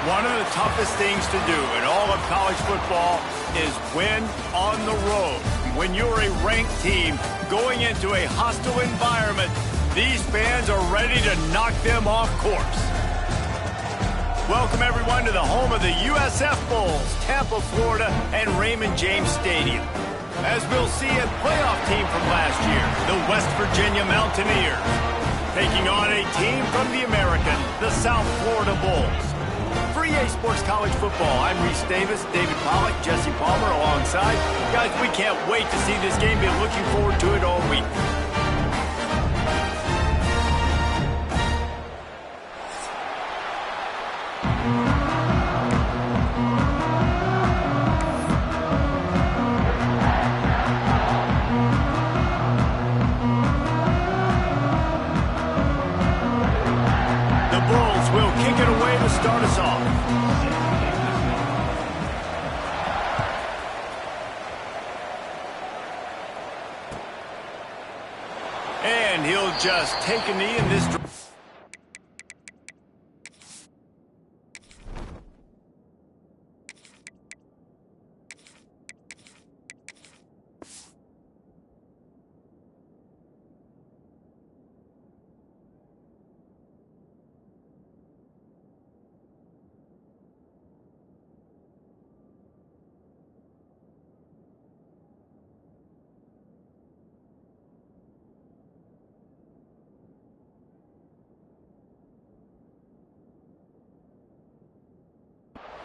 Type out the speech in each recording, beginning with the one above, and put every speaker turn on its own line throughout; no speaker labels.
One of the toughest things to do in all of college football is win on the road. When you're a ranked team going into a hostile environment, these fans are ready to knock them off course. Welcome, everyone, to the home of the USF Bulls, Tampa, Florida, and Raymond James Stadium. As we'll see, a playoff team from last year, the West Virginia Mountaineers, taking on a team from the American, the South Florida Bulls. For EA Sports College Football, I'm Reese Davis, David Pollack, Jesse Palmer alongside. Guys, we can't wait to see this game. Been looking forward to it all week. Start us off. And he'll just take a knee in this direction.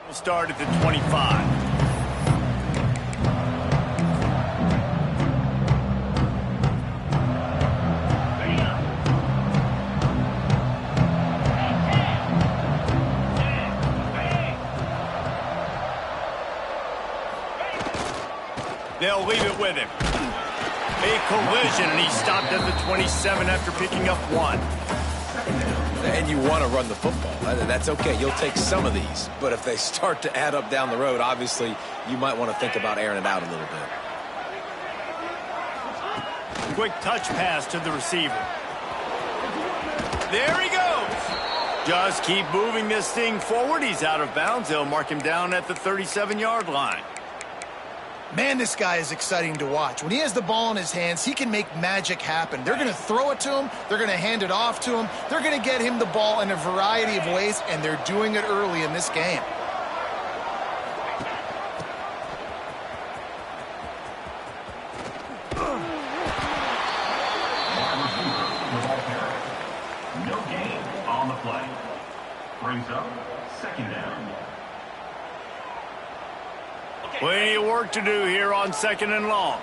We'll start at the 25. They'll leave it with him. A collision, and he stopped at the 27 after picking up one.
And you want to run the football. That's okay. You'll take some of these. But if they start to add up down the road, obviously, you might want to think about airing it out a little bit.
Quick touch pass to the receiver. There he goes. Just keep moving this thing forward. He's out of bounds. They'll mark him down at the 37-yard line.
Man, this guy is exciting to watch. When he has the ball in his hands, he can make magic happen. They're going to throw it to him. They're going to hand it off to him. They're going to get him the ball in a variety of ways, and they're doing it early in this game.
No gain on the play. Brings up second down.
Plenty of work to do here on second and long.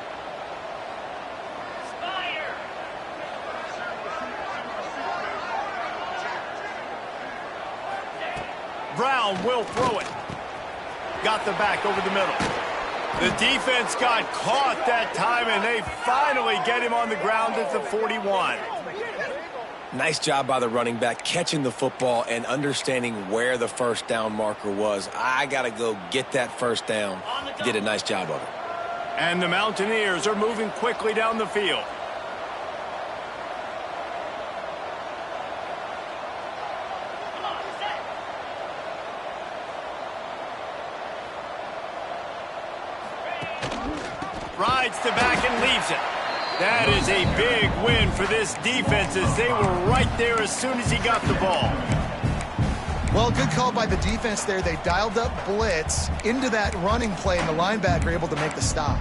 Brown will throw it. Got the back over the middle. The defense got caught that time, and they finally get him on the ground at the 41.
Nice job by the running back, catching the football and understanding where the first down marker was. I got to go get that first down. He did a nice job of it.
And the Mountaineers are moving quickly down the field. Rides to back and leaves it. That is a big win for this defense as they were right there as soon as he got the ball.
Well, good call by the defense there. They dialed up blitz into that running play, and the linebacker able to make the stop.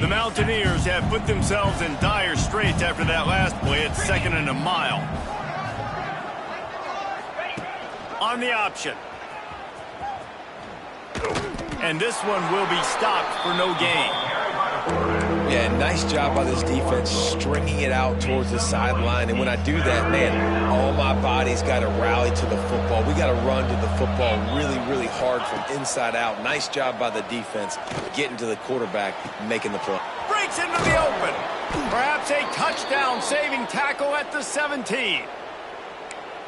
The Mountaineers have put themselves in dire straits after that last play at second and a mile. On the option. And this one will be stopped for no gain.
Yeah, nice job by this defense stringing it out towards the sideline. And when I do that, man, all my body's got to rally to the football. We got to run to the football really, really hard from inside out. Nice job by the defense getting to the quarterback, making the play.
Breaks into the open. Perhaps a touchdown saving tackle at the 17.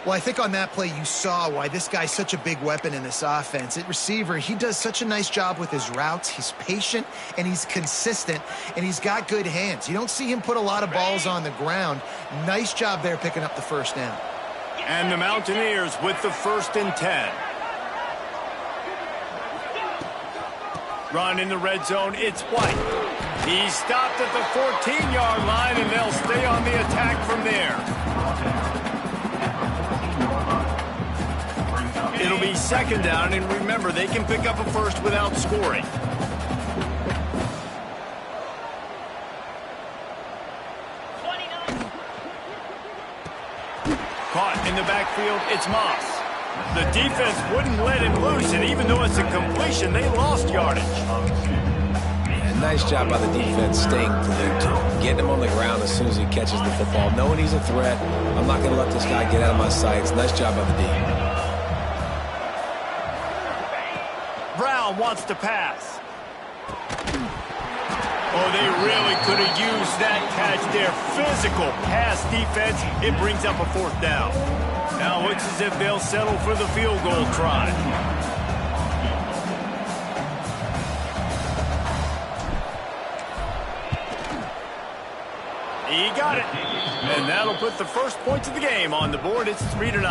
Well, I think on that play you saw why this guy's such a big weapon in this offense. At receiver, he does such a nice job with his routes. He's patient, and he's consistent, and he's got good hands. You don't see him put a lot of balls on the ground. Nice job there picking up the first down.
And the Mountaineers with the 1st and 10. Run in the red zone, it's White. He's stopped at the 14-yard line, and they'll stay on the attack from there. It'll be 2nd down, and remember, they can pick up a first without scoring. Caught in the backfield, it's Moss. The defense wouldn't let him loose, and even though it's a completion, they lost yardage.
Yeah, nice job by the defense staying glued to him, getting him on the ground as soon as he catches the football, knowing he's a threat. I'm not going to let this guy get out of my sights. Nice job by the D.
Brown wants to pass. Oh, they really could have used that catch there. Physical pass defense. It brings up a 4th down. Now it looks as if they'll settle for the field goal try. He got it. And that'll put the first points of the game on the board. It's 3-0.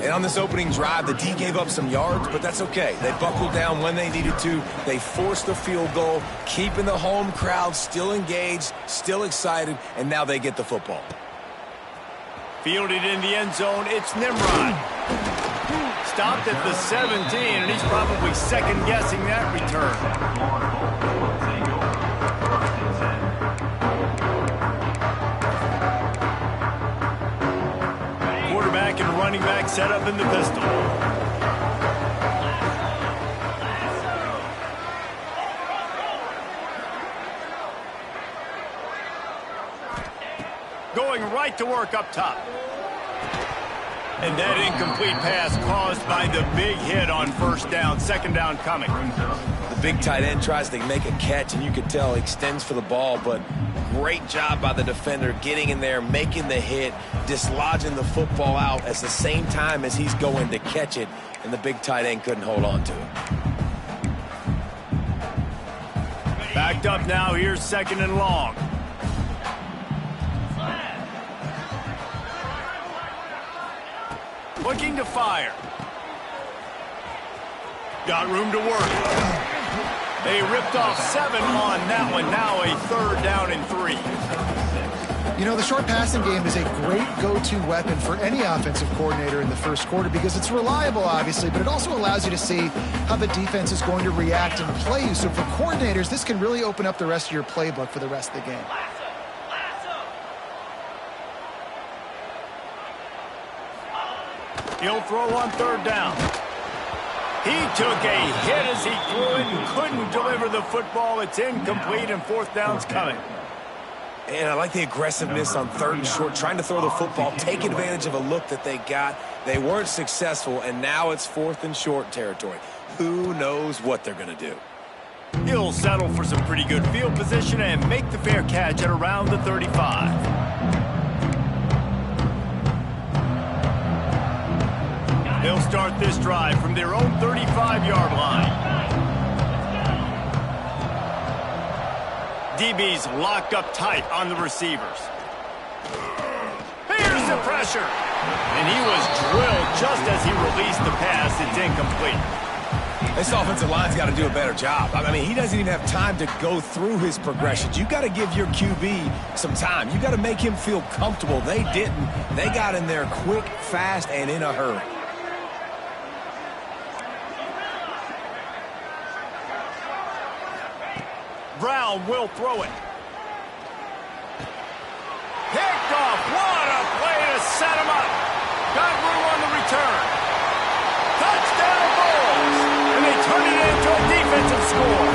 And on this opening drive, the D gave up some yards, but that's okay. They buckled down when they needed to. They forced the field goal, keeping the home crowd still engaged, still excited, and now they get the football.
Fielded in the end zone, it's Nimrod. Stopped at the 17, and he's probably second-guessing that return. Quarterback and running back set up in the pistol. Going right to work up top. And that incomplete pass caused by the big hit on 1st down. 2nd down coming.
The big tight end tries to make a catch, and you can tell he extends for the ball, but great job by the defender getting in there, making the hit, dislodging the football out at the same time as he's going to catch it, and the big tight end couldn't hold on to it.
Backed up now, here's 2nd and long. Looking to fire. Got room to work. They ripped off 7 on that one. Now a 3rd down and 3.
You know, the short passing game is a great go-to weapon for any offensive coordinator in the first quarter because it's reliable, obviously, but it also allows you to see how the defense is going to react and play you. So for coordinators, this can really open up the rest of your playbook for the rest of the game.
He'll throw on 3rd down. He took a hit as he threw it and couldn't deliver the football. It's incomplete, and 4th down's coming.
And I like the aggressiveness on 3rd and short, trying to throw the football, take advantage of a look that they got. They weren't successful, and now it's 4th and short territory. Who knows what they're going to do?
He'll settle for some pretty good field position and make the fair catch at around the 35. They'll start this drive from their own 35-yard line. DB's locked up tight on the receivers. Here's the pressure. And he was drilled just as he released the pass. It's incomplete.
This offensive line's got to do a better job. I mean, he doesn't even have time to go through his progressions. You got to give your QB some time. You got to make him feel comfortable. They didn't. They got in there quick, fast, and in a hurry.
Brown will throw it. Picked off. What a play to set him up. Got room on the return. Touchdown Bulls. And they turn it into a defensive score.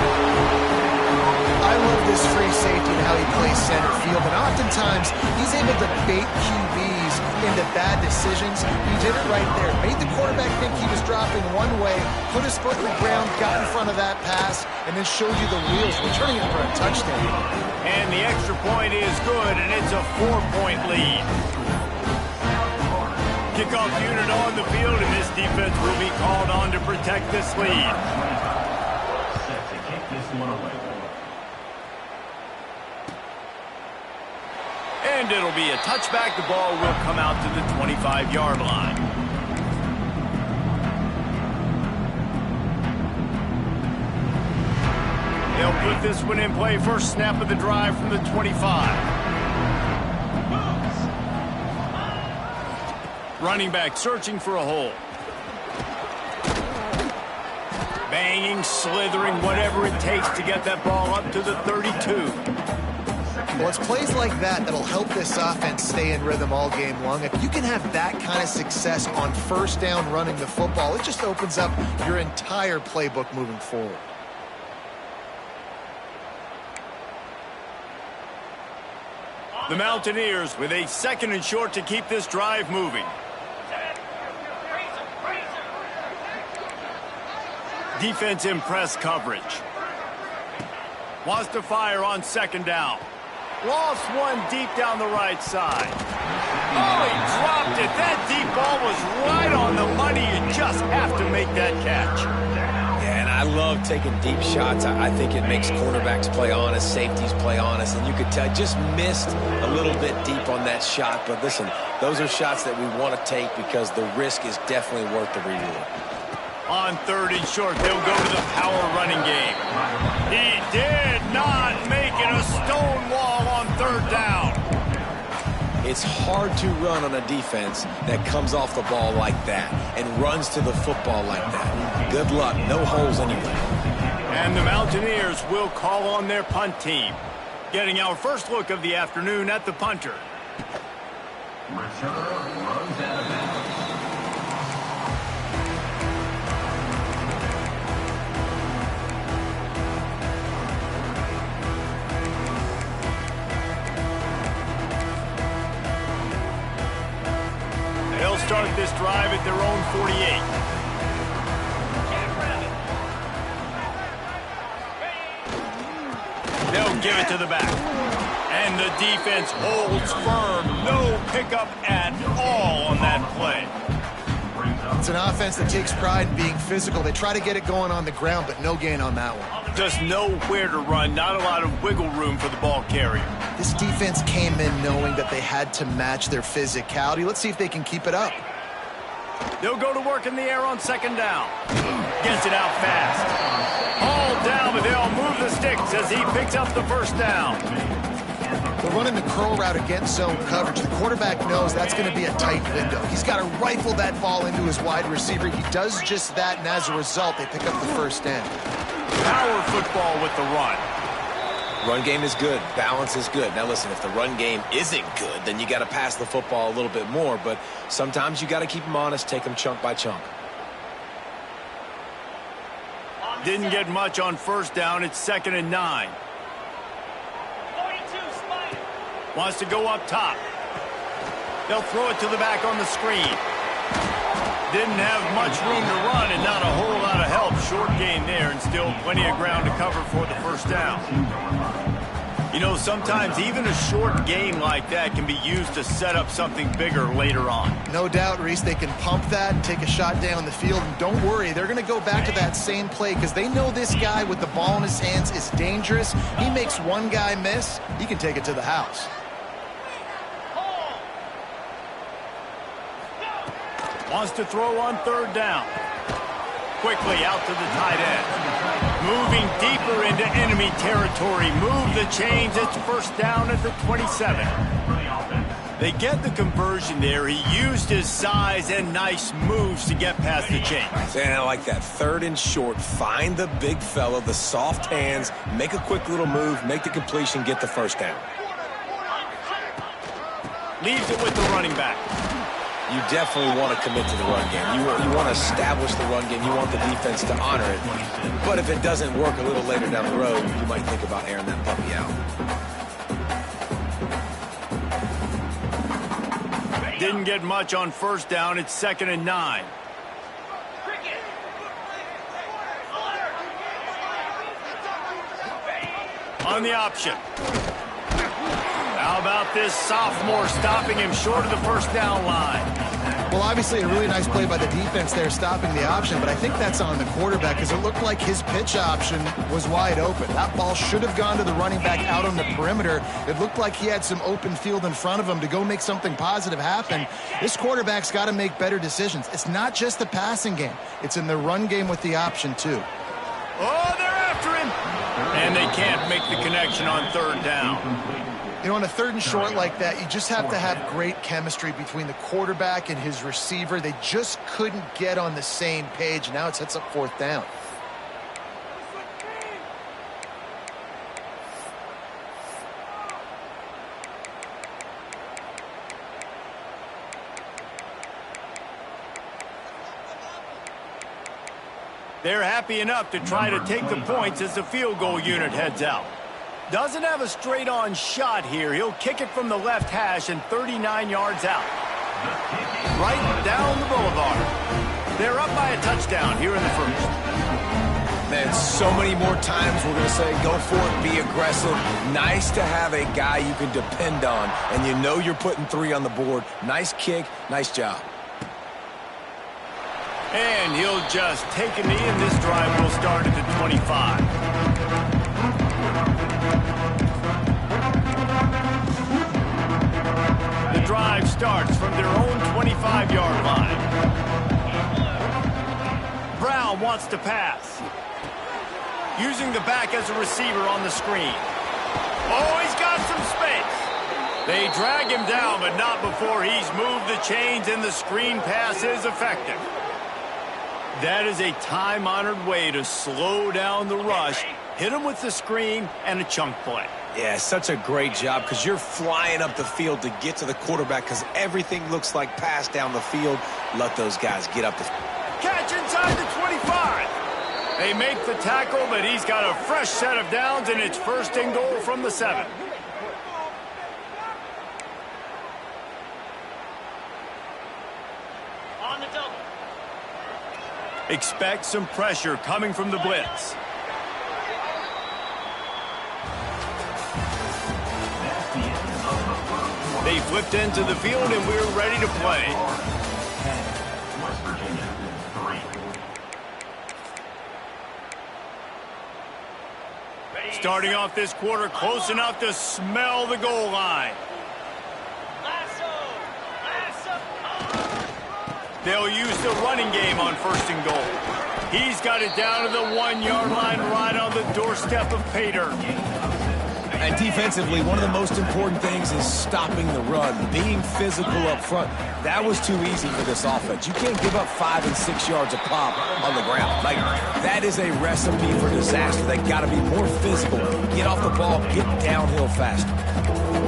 I love this free safety and how he plays center field. And oftentimes, he's able to bait QBs into bad decisions. He did it right there. Made the quarterback think he was dropping one way, put his foot in the ground, got in front of that pass, and then showed you the wheels, returning it for a touchdown.
And the extra point is good, and it's a 4-point lead. Kickoff unit on the field, and this defense will be called on to protect this lead.
Set to kick this one away.
And it'll be a touchback. The ball will come out to the 25-yard line. They'll put this one in play. First snap of the drive from the 25. Running back searching for a hole. Banging, slithering, whatever it takes to get that ball up to the 32.
Well, it's plays like that that'll help this offense stay in rhythm all game long. If you can have that kind of success on first down running the football, it just opens up your entire playbook moving forward.
The Mountaineers with a 2nd and short to keep this drive moving. Defense in press coverage. Wants to fire on 2nd down. Lost one deep down the right side. Oh, he dropped it. That deep ball was right on the money. You just have to make that catch.
Yeah, and I love taking deep shots. I think it makes cornerbacks play honest, safeties play honest, and you could tell just missed a little bit deep on that shot. But listen, those are shots that we want to take because the risk is definitely worth the reward.
On 3rd and short, they'll go to the power running game. He did not make it a stone wall on 3rd down.
It's hard to run on a defense that comes off the ball like that and runs to the football like that. Good luck. No holes anyway.
And the Mountaineers will call on their punt team. Getting our first look of the afternoon at the punter.
Return runs out of bounds.
They'll start this drive at their own 48. They'll give it to the back. And the defense holds firm. No pickup at all on that play.
It's an offense that takes pride in being physical. They try to get it going on the ground, but no gain on that one.
Just nowhere to run. Not a lot of wiggle room for the ball carrier.
This defense came in knowing that they had to match their physicality. Let's see if they can keep it up.
They'll go to work in the air on 2nd down. Gets it out fast. Hauled down, but they'll move the sticks as he picks up the first down.
They're running the curl route against zone coverage. The quarterback knows that's going to be a tight window. He's got to rifle that ball into his wide receiver. He does just that, and as a result, they pick up the first down.
Power football with the run.
Run game is good. Balance is good. Now, listen, if the run game isn't good, then you got to pass the football a little bit more. But sometimes you got to keep them honest, take them chunk by chunk.
Didn't get much on 1st down. It's 2nd and 9. Wants to go up top. They'll throw it to the back on the screen. Didn't have much room to run and not a whole lot of help. Short gain there and still plenty of ground to cover for the first down. You know, sometimes even a short gain like that can be used to set up something bigger later on.
No doubt, Reese, they can pump that and take a shot down the field. And don't worry, they're going to go back to that same play because they know this guy with the ball in his hands is dangerous. He makes one guy miss, he can take it to the house.
Wants to throw on 3rd down. Quickly out to the tight end. Moving deeper into enemy territory. Move the chains. It's 1st down at the 27. They get the conversion there. He used his size and nice moves to get past the chains.
And I like that. 3rd and short. Find the big fella, the soft hands. Make a quick little move. Make the completion. Get the first down.
Leaves it with the running back.
You definitely want to commit to the run game. You want to establish the run game. You want the defense to honor it. But if it doesn't work a little later down the road, you might think about airing that puppy out.
Didn't get much on 1st down. It's 2nd and 9. On the option. How about this sophomore stopping him short of the 1st down line?
Well, obviously a really nice play by the defense there stopping the option, but I think that's on the quarterback because it looked like his pitch option was wide open. That ball should have gone to the running back out on the perimeter. It looked like he had some open field in front of him to go make something positive happen. This quarterback's got to make better decisions. It's not just the passing game. It's in the run game with the option, too.
Oh, they're after him. And they can't make the connection on third down.
You know, on a third and short like that, you just have to have great chemistry between the quarterback and his receiver. They just couldn't get on the same page. Now it sets up fourth down.
They're happy enough to try to take the points as the field goal unit heads out. Doesn't have a straight-on shot here. He'll kick it from the left hash and 39 yards out. Right down the boulevard. They're up by a touchdown here in the first.
Man, so many more times we're going to say, go for it, be aggressive. Nice to have a guy you can depend on, and you know you're putting 3 on the board. Nice kick, nice job.
And he'll just take a knee, and this drive will start at the 25. The drive starts from their own 25-yard line. Brown wants to pass. Using the back as a receiver on the screen. Oh, he's got some space. They drag him down, but not before he's moved the chains, and the screen pass is effective. That is a time-honored way to slow down the rush, hit him with the screen, and a chunk play.
Yeah, such a great job because you're flying up the field to get to the quarterback because everything looks like pass down the field. Let those guys get up the field.
Catch inside the 25. They make the tackle, but he's got a fresh set of downs, and it's first and goal from the 7. On the double. Expect some pressure coming from the blitz. They flipped into the field, and we're ready to play.
West Virginia, 3.
Starting off this quarter close enough to smell the goal line. They'll use the running game on first and goal. He's got it down to the 1-yard line right on the doorstep of Pater.
And defensively, one of the most important things is stopping the run, being physical up front. That was too easy for this offense. You can't give up 5 and 6 yards a pop on the ground. Like, that is a recipe for disaster. They got to be more physical. Get off the ball, get downhill faster.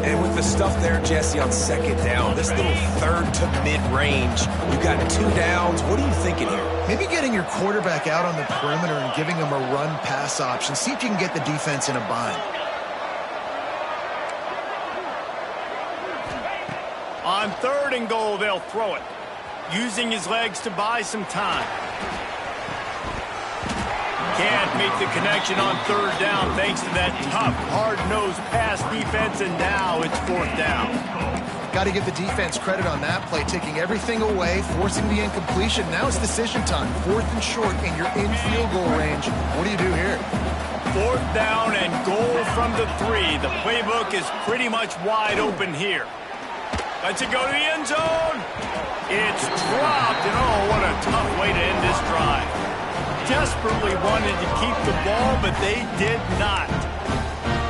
And with the stuff there, Jesse, on second down, this little third to mid-range, you got 2 downs. What are you thinking here?
Maybe getting your quarterback out on the perimeter and giving him a run-pass option. See if you can get the defense in a bind.
On third and goal, they'll throw it, using his legs to buy some time. Can't make the connection on third down thanks to that tough, hard-nosed pass defense, and now it's fourth down.
Got to give the defense credit on that play, taking everything away, forcing the incompletion. Now it's decision time. Fourth and short, and you're in field goal range. What do you do here?
Fourth down and goal from the 3. The playbook is pretty much wide open here. Lets it go to the end zone. It's dropped, and oh, what a tough way to end this drive. Desperately wanted to keep the ball, but they did not.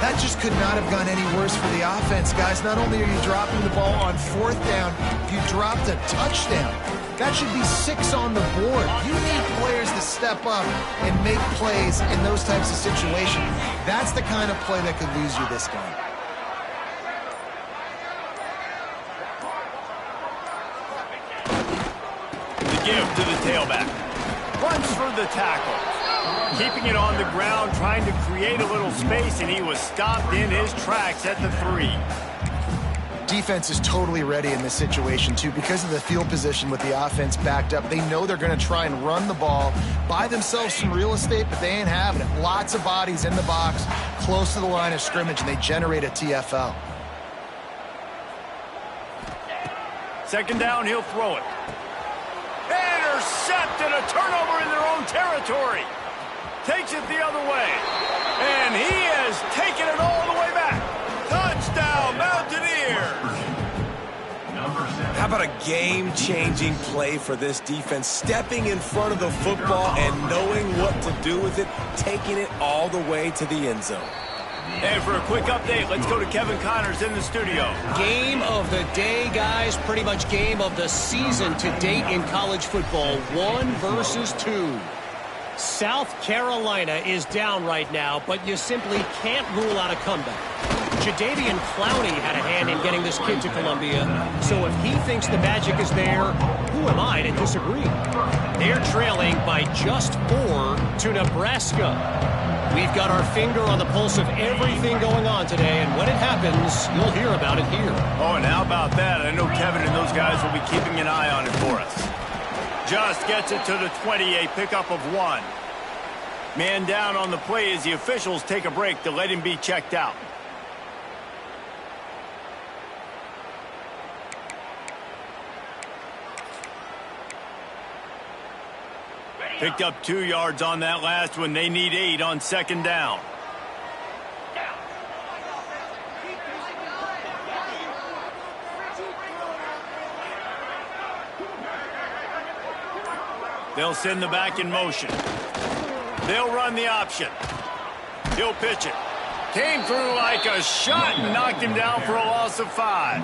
That just could not have gone any worse for the offense, guys. Not only are you dropping the ball on fourth down, you dropped a touchdown. That should be 6 on the board. You need players to step up and make plays in those types of situations. That's the kind of play that could lose you this game.
Give to the tailback. Runs for the tackle. Keeping it on the ground, trying to create a little space, and he was stopped in his tracks at the 3.
Defense is totally ready in this situation, too, because of the field position with the offense backed up. They know they're going to try and run the ball, buy themselves some real estate, but they ain't having it. Lots of bodies in the box, close to the line of scrimmage, and they generate a TFL.
Second down, he'll throw it. intercepted, a turnover in their own territory. Takes it the other way. And he has taken it all the way back. Touchdown, Mountaineers.
How about a game-changing play for this defense? Stepping in front of the football and knowing what to do with it, taking it all the way to the end zone.
And for a quick update, let's go to Kevin Connors in the studio.
Game of the day, guys. Pretty much game of the season to date in college football. 1 versus 2. South Carolina is down right now, but you simply can't rule out a comeback. Jadeveon Clowney had a hand in getting this kid to Columbia, so if he thinks the magic is there, who am I to disagree? They're trailing by just 4 to Nebraska. We've got our finger on the pulse of everything going on today, and when it happens, you'll hear about it here.
Oh, and how about that? I know Kevin and those guys will be keeping an eye on it for us. Just gets it to the 20, a pickup of 1. Man down on the play as the officials take a break to let him be checked out. Picked up 2 yards on that last one. They need 8 on second down. They'll send the back in motion. They'll run the option. He'll pitch it. Came through like a shot and knocked him down for a loss of 5.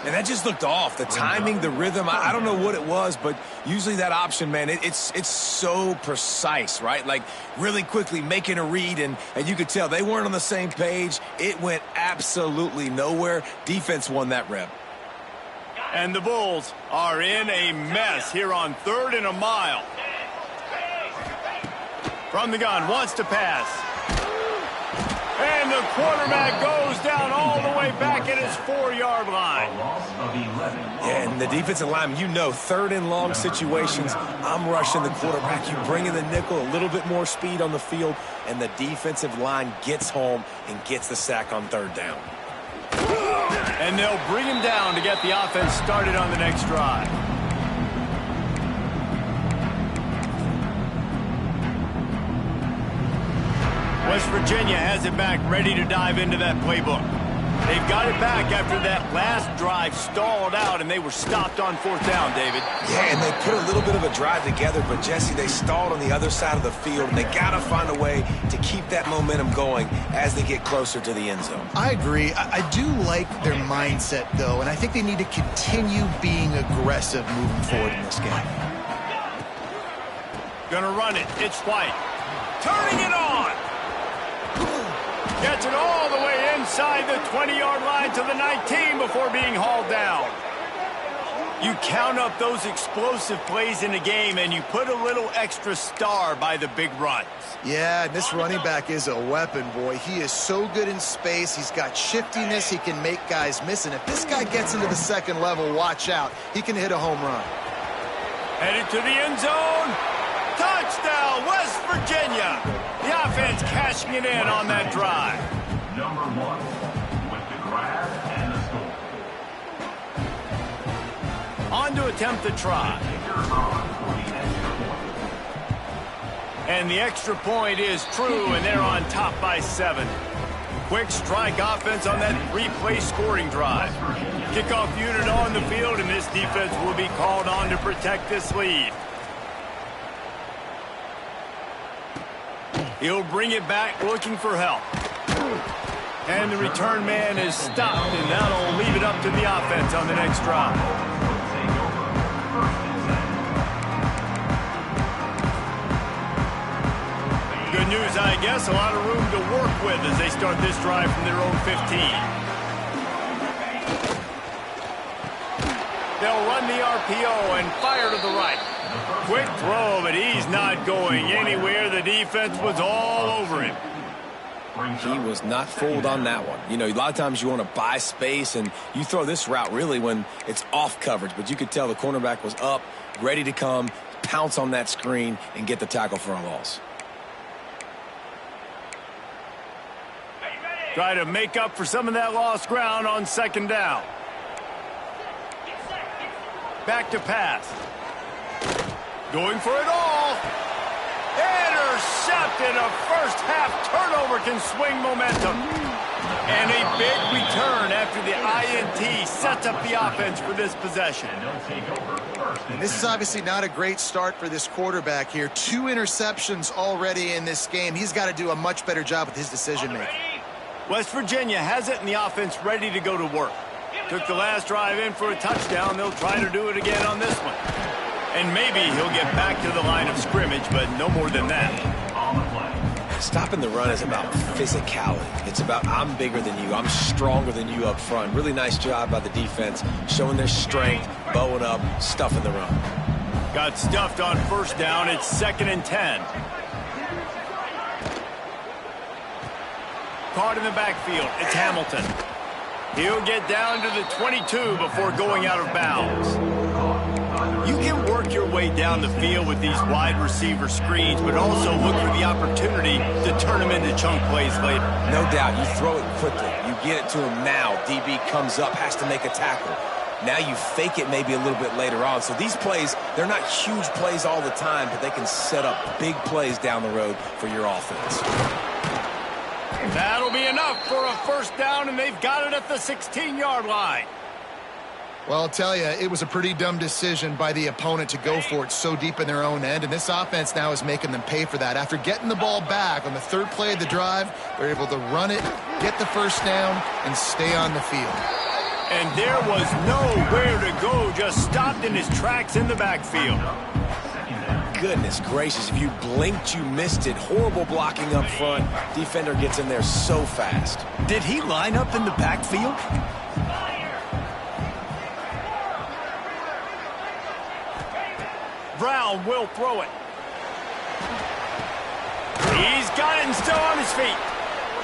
And that just looked off. The timing, the rhythm, I don't know what it was, but usually that option, man, it's so precise, right? Like really quickly making a read, and you could tell they weren't on the same page. It went absolutely nowhere. Defense won that rep.
And the Bulls are in a mess here on 3rd and a mile. From the gun, wants to pass. And the quarterback goes down all the way back at his 4-yard line.
Yeah, and the defensive lineman, you know, 3rd and long situations, I'm rushing the quarterback. You bring in the nickel, a little bit more speed on the field, and the defensive line gets home and gets the sack on 3rd down.
And they'll bring him down to get the offense started on the next drive. West Virginia has it back, ready to dive into that playbook. They've got it back after that last drive stalled out, and they were stopped on 4th down, David.
Yeah, and they put a little bit of a drive together, but, Jesse, they stalled on the other side of the field, and they got to find a way to keep that momentum going as they get closer to the end zone.
I agree. I do like their mindset, though, and I think they need to continue being aggressive moving forward in this game.
Gonna run it. It's White. Turning it on. Gets it all the way inside the 20-yard line to the 19 before being hauled down. You count up those explosive plays in a game, and you put a little extra star by the big runs.
Yeah, and this running back is a weapon, boy. He is so good in space. He's got shiftiness. He can make guys miss. And if this guy gets into the 2nd level, watch out. He can hit a home run.
Headed to the end zone. Touchdown, West Virginia. The offense cashing it in on that drive.
Number 1 with the grab and the score.
On to attempt the try. And the extra point is true, and they're on top by 7. Quick strike offense on that 3-play scoring drive. Kickoff unit on the field, and this defense will be called on to protect this lead. He'll bring it back looking for help. And the return man is stopped, and that'll leave it up to the offense on the next drive. Good news, I guess, a lot of room to work with as they start this drive from their own 15. They'll run the RPO and fire to the right. Quick throw, but he's not going anywhere. The defense was all over him.
He was not fooled on that one. You know, a lot of times you want to buy space, and you throw this route really when it's off coverage. But you could tell the cornerback was up, ready to come, pounce on that screen, and get the tackle for a loss.
Try to make up for some of that lost ground on 2nd down. Back to pass. Going for it all. Intercepted. A first-half turnover can swing momentum. And a big return after the INT sets up the offense for this possession.
And this is obviously not a great start for this quarterback here. 2 interceptions already in this game. He's got to do a much better job with his decision-making.
West Virginia has it, and the offense ready to go to work. Took the last drive in for a touchdown. They'll try to do it again on this one. And maybe he'll get back to the line of scrimmage, but no more than that.
Stopping the run is about physicality. It's about I'm bigger than you. I'm stronger than you up front. Really nice job by the defense, showing their strength, bowing up, stuffing the run.
Got stuffed on first down. It's 2nd and 10. Caught in the backfield. It's Hamilton. He'll get down to the 22 before going out of bounds. You can work your way down the field with these wide receiver screens, but also look for the opportunity to turn them into chunk plays later.
No doubt. You throw it quickly. You get it to him now. DB comes up, has to make a tackle. Now you fake it maybe a little bit later on. So these plays, they're not huge plays all the time, but they can set up big plays down the road for your offense.
That'll be enough for a first down, and they've got it at the 16-yard line.
Well, I'll tell you, it was a pretty dumb decision by the opponent to go for it so deep in their own end, and this offense now is making them pay for that. After getting the ball back on the 3rd play of the drive, they're able to run it, get the first down, and stay on the field.
And there was nowhere to go, just stopped in his tracks in the backfield.
Goodness gracious, if you blinked, you missed it. Horrible blocking up front. Defender gets in there so fast.
Did he line up in the backfield? Brown will throw it. He's got it and still on his feet.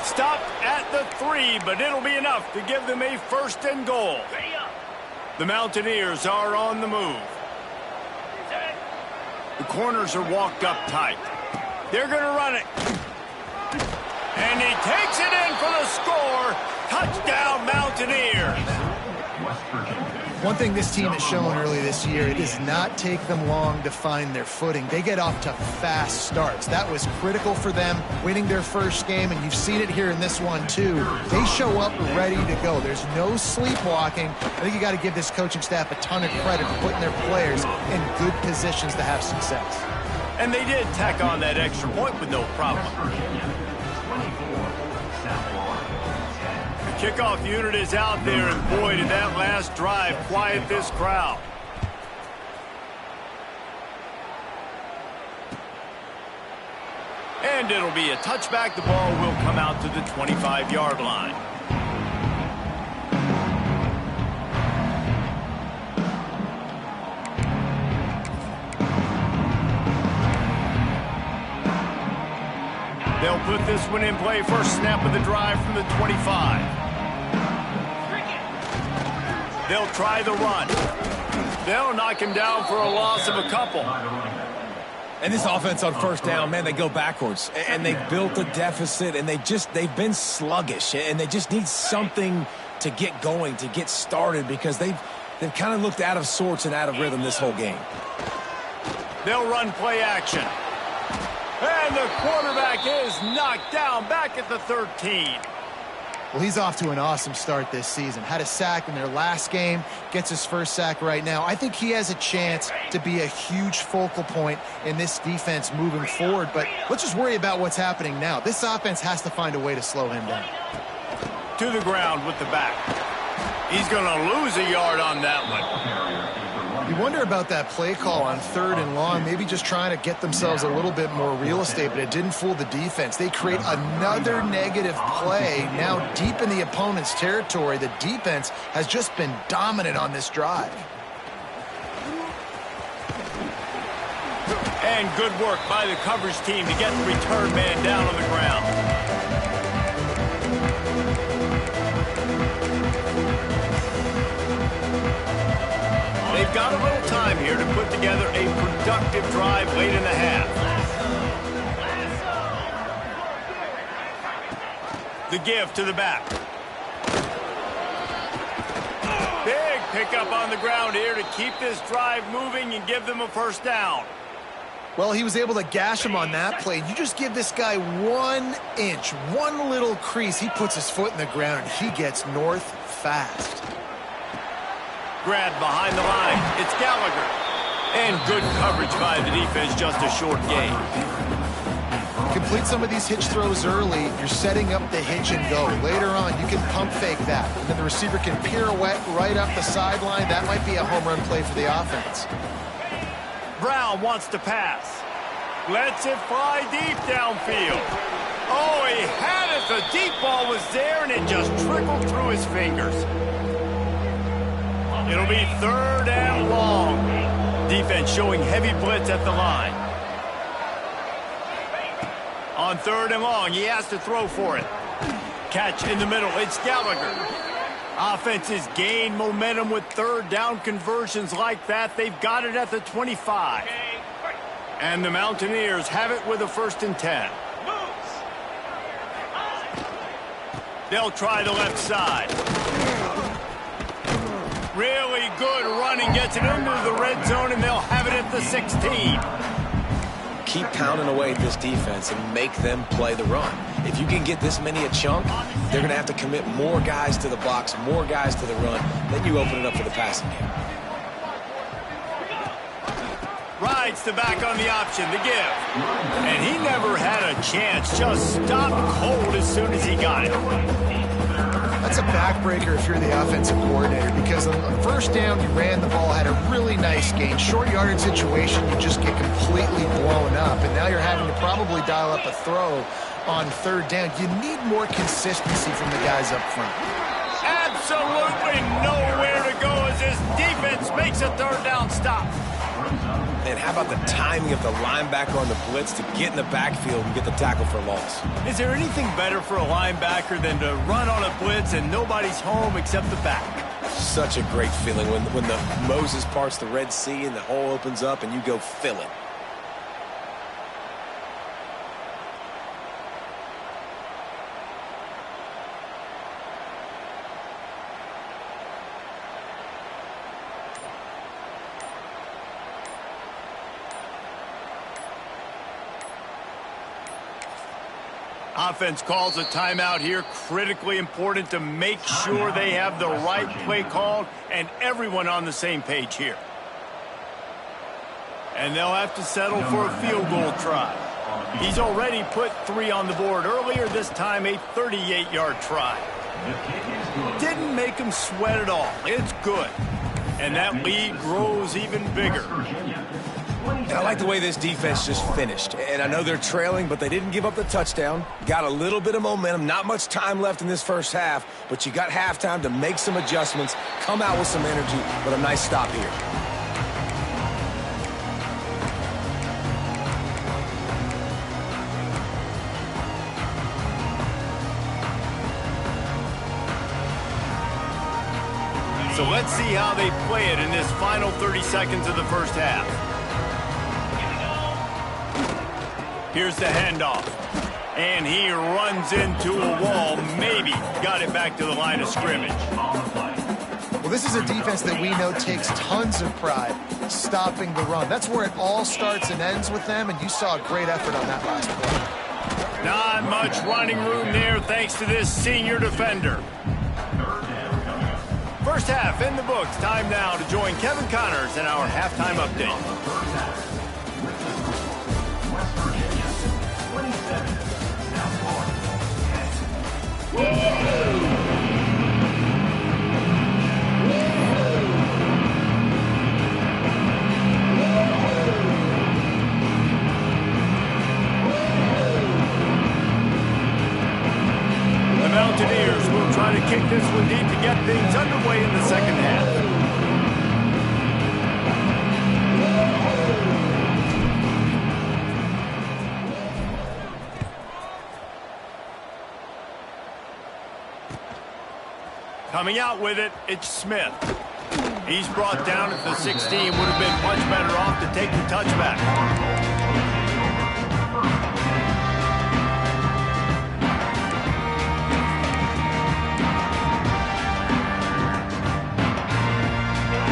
Stopped at the 3, but it'll be enough to give them a 1st and goal. The Mountaineers are on the move. The corners are walked up tight. They're going to run it. And he takes it in for the score. Touchdown, Mountaineers.
One thing this team has shown early this year, it does not take them long to find their footing. They get off to fast starts. That was critical for them, winning their first game, and you've seen it here in this one, too. They show up ready to go. There's no sleepwalking. I think you got to give this coaching staff a ton of credit for putting their players in good positions to have success.
And they did tack on that extra point with no problem. Kickoff unit is out there, and boy, did that last drive quiet this crowd. And it'll be a touchback. The ball will come out to the 25-yard line. They'll put this one in play. First snap of the drive from the 25. They'll try the run. They'll knock him down for a loss of a couple.
And this offense on first down, man, they go backwards. And they built a deficit, and they've been sluggish. And they just need something to get going, to get started, because they've kind of looked out of sorts and out of rhythm this whole game.
They'll run play action. And the quarterback is knocked down back at the 13.
Well, he's off to an awesome start this season. Had a sack in their last game, gets his first sack right now. I think he has a chance to be a huge focal point in this defense moving forward. But let's just worry about what's happening now. This offense has to find a way to slow him down.
To the ground with the back. He's going to lose a yard on that one.
You wonder about that play call on 3rd and long, maybe just trying to get themselves a little bit more real estate, but it didn't fool the defense. They create another negative play now deep in the opponent's territory. The defense has just been dominant on this drive.
And good work by the coverage team to get the return man down on the ground. They've got a little time here to put together a productive drive late in the half. The give to the back. Big pickup on the ground here to keep this drive moving and give them a first down.
Well, he was able to gash him on that play. You just give this guy 1 inch, one little crease. He puts his foot in the ground, and he gets north fast.
Grabbed behind the line. It's Gallagher. And good coverage by the defense, just a short gain.
Complete some of these hitch throws early. You're setting up the hitch and go. Later on, you can pump fake that. And then the receiver can pirouette right up the sideline. That might be a home run play for the offense.
Brown wants to pass. Lets it fly deep downfield. Oh, he had it. The deep ball was there, and it just trickled through his fingers. It'll be 3rd and long. Defense showing heavy blitz at the line. On 3rd and long, he has to throw for it. Catch in the middle. It's Gallagher. Offenses gain momentum with 3rd down conversions like that. They've got it at the 25. And the Mountaineers have it with a 1st and 10. They'll try the left side. Really good running. Gets it into the red zone, and they'll have it at the 16.
Keep pounding away at this defense and make them play the run. If you can get this many a chunk, they're going to have to commit more guys to the box, more guys to the run. Then you open it up for the passing game.
Rides the back on the option, the give. And he never had a chance. Just stopped cold as soon as he got it.
That's a backbreaker if you're the offensive coordinator, because on 1st down, you ran the ball, had a really nice gain. Short yardage situation, you just get completely blown up, and now you're having to probably dial up a throw on 3rd down. You need more consistency from the guys up front.
Absolutely nowhere to go as this defense makes a 3rd down stop.
And how about the timing of the linebacker on the blitz to get in the backfield and get the tackle for loss?
Is there anything better for a linebacker than to run on a blitz and nobody's home except the back?
Such a great feeling when the Moses parts the Red Sea and the hole opens up and you go fill it.
Offense calls a timeout here. Critically important to make sure they have the right play called and everyone on the same page here. And they'll have to settle for a field goal try. He's already put 3 on the board earlier, this time a 38-yard try. Didn't make him sweat at all. It's good. And that lead grows even bigger.
And I like the way this defense just finished. And I know they're trailing, but they didn't give up the touchdown. Got a little bit of momentum. Not much time left in this 1st half, but you got halftime to make some adjustments, come out with some energy, but a nice stop here.
So let's see how they play it in this final 30 seconds of the 1st half. Here's the handoff. And he runs into a wall. Maybe got it back to the line of scrimmage.
Well, this is a defense that we know takes tons of pride stopping the run. That's where it all starts and ends with them, and you saw a great effort on that last play.
Not much running room there thanks to this senior defender. 1st half in the books. Time now to join Kevin Connors in our halftime update. The Mountaineers will try to kick this one deep to get things underway in the 2nd half. Coming out with it, it's Smith. He's brought down at the 16. Would have been much better off to take the touchback.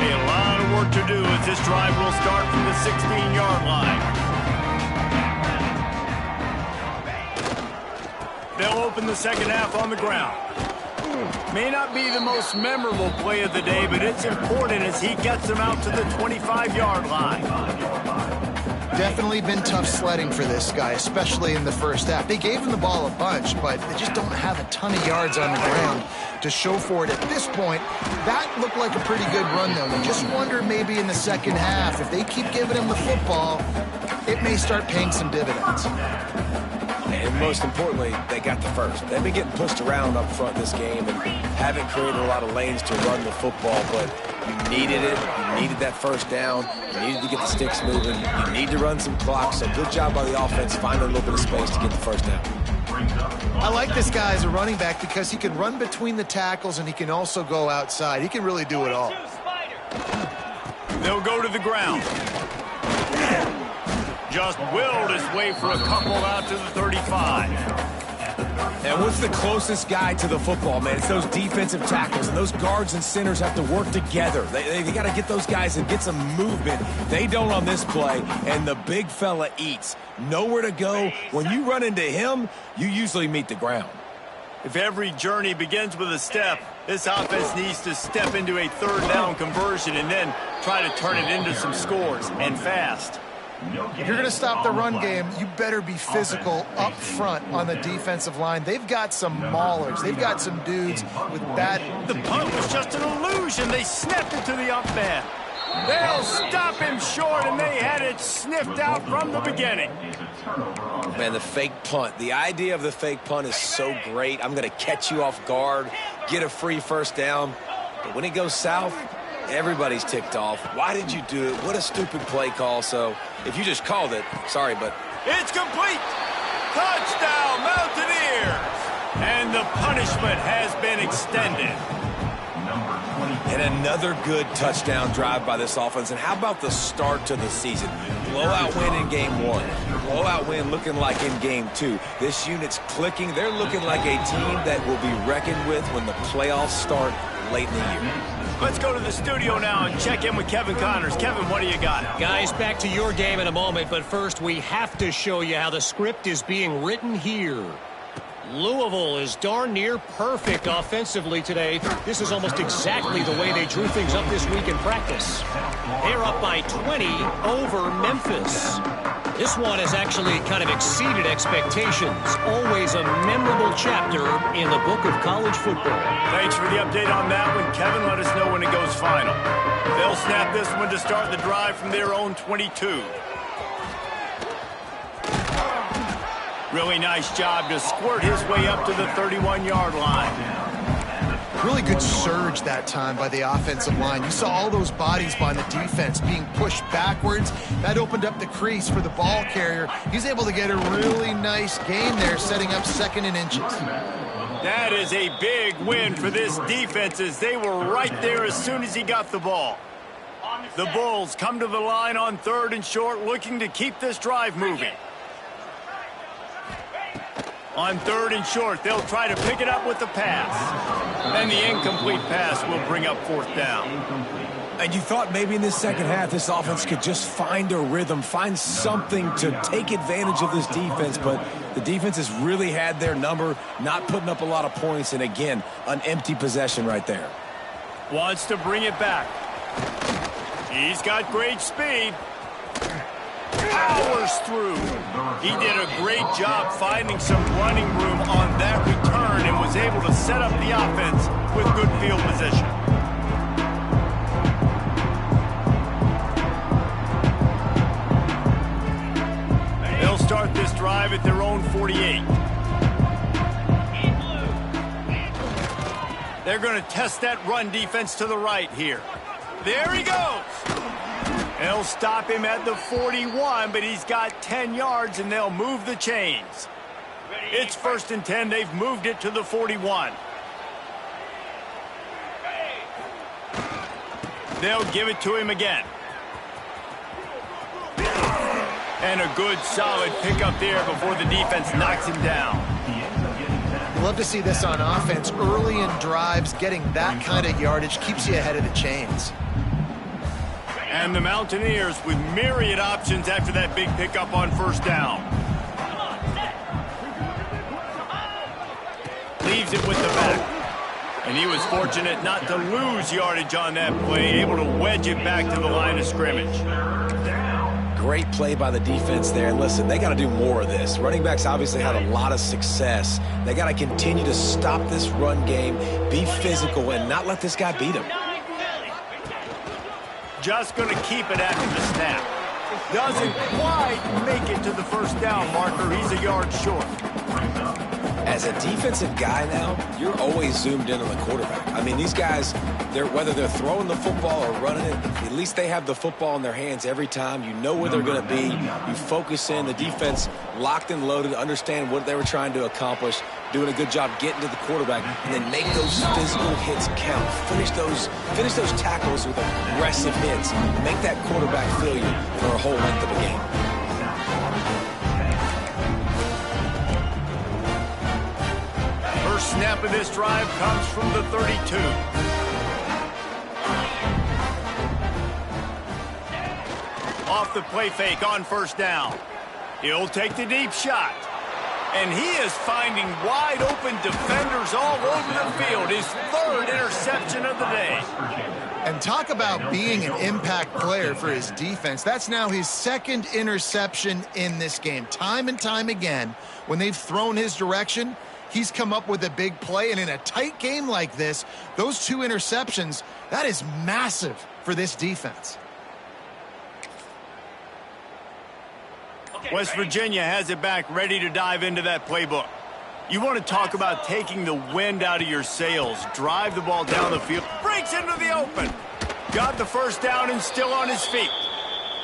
A lot of work to do as this drive will start from the 16-yard line. They'll open the second half on the ground. May not be the most memorable play of the day, but it's important as he gets them out to the 25-yard line.
Definitely been tough sledding for this guy, especially in the first half. They gave him the ball a bunch, but they just don't have a ton of yards on the ground to show for it at this point. That looked like a pretty good run, though. You just wonder maybe in the second half, if they keep giving him the football, it may start paying some dividends.
And most importantly, they got the first. They've been getting pushed around up front this game and haven't created a lot of lanes to run the football, but you needed it. You needed that first down. You needed to get the sticks moving. You need to run some clock, so good job by the offense finding a little bit of space to get the first down.
I like this guy as a running back because he can run between the tackles and he can also go outside. He can really do it all.
They'll go to the ground. Just willed his way for a couple out to the 35.
And what's the closest guy to the football, man? It's those defensive tackles, and those guards and centers have to work together. They got to get those guys and get some movement. They don't on this play, and the big fella eats. Nowhere to go. When you run into him, you usually meet the ground.
If every journey begins with a step, this offense needs to step into a third down conversion and then try to turn it into some scores, and fast.
If you're going to stop the run game, you better be physical up front on the defensive line. They've got some maulers. They've got some dudes with bad...
The punt was just an illusion. They snapped it to the up man. They'll stop him short, and they had it sniffed out from the beginning.
Man, the fake punt. The idea of the fake punt is so great. I'm going to catch you off guard, get a free first down. But when it goes south, everybody's ticked off. Why did you do it? What a stupid play call. So if you just called it, sorry, but...
It's complete! Touchdown, Mountaineers! And the punishment has been extended.
And another good touchdown drive by this offense. And how about the start to the season? Blowout win in game one. Blowout win looking like in game two. This unit's clicking. They're looking like a team that will be reckoned with when the playoffs start late in the year.
Let's go to the studio now and check in with Kevin Connors. Kevin, what do you got?
Guys, back to your game in a moment, but first we have to show you how the script is being written here. Louisville is darn near perfect offensively today. This is almost exactly the way they drew things up this week in practice. They're up by 20 over Memphis. This one has actually kind of exceeded expectations. Always a memorable chapter in the book of college football.
Thanks for the update on that one, Kevin. Let us know when it goes final. They'll snap this one to start the drive from their own 22. Really nice job to squirt his way up to the 31-yard line.
Really good surge that time by the offensive line. You saw all those bodies by the defense being pushed backwards. That opened up the crease for the ball carrier. He's able to get a really nice gain there, setting up second and inches.
That is a big win for this defense as they were right there as soon as he got the ball. The Bulls come to the line on third and short, looking to keep this drive moving. On third and short, they'll try to pick it up with the pass. Then the incomplete pass will bring up fourth down.
And you thought maybe in this second half this offense could just find a rhythm, find something to take advantage of this defense, but the defense has really had their number, not putting up a lot of points, and again, an empty possession right there.
Wants to bring it back. He's got great speed. Powers through. He did a great job finding some running room on that return and was able to set up the offense with good field position. They'll start this drive at their own 48. They're going to test that run defense to the right here. There he goes. They'll stop him at the 41, but he's got 10 yards, and they'll move the chains. It's 1st and 10. They've moved it to the 41. They'll give it to him again. And a good, solid pickup there before the defense knocks him down.
Love to see this on offense. Early in drives, getting that kind of yardage keeps you ahead of the chains.
And the Mountaineers with myriad options after that big pickup on first down. leaves it with the back. And he was fortunate not to lose yardage on that play, able to wedge it back to the line of scrimmage.
Great play by the defense there. And listen, they got to do more of this. Running backs obviously had a lot of success. They got to continue to stop this run game, be physical, and not let this guy beat him.
Just going to keep it after the snap. Doesn't quite make it to the first down marker. He's a yard short.
As a defensive guy now, you're always zoomed in on the quarterback. I mean, these guys, whether they're throwing the football or running it, at least they have the football in their hands every time. You know where they're going to be. You focus in. The defense locked and loaded, understand what they were trying to accomplish, doing a good job getting to the quarterback, and then make those physical hits count. Finish those tackles with aggressive hits. Make that quarterback feel you for a whole length of a game.
First snap of this drive comes from the 32. Off the play fake on first down. He'll take the deep shot. And he is finding wide open defenders all over the field. His third interception of the day.
And talk about being an impact player for his defense. That's now his second interception in this game. Time and time again, when they've thrown his direction, he's come up with a big play, and in a tight game like this, those two interceptions, that is massive for this defense.
West Virginia has it back, ready to dive into that playbook. You want to talk about taking the wind out of your sails. Drive the ball down the field. Breaks into the open. Got the first down and still on his feet.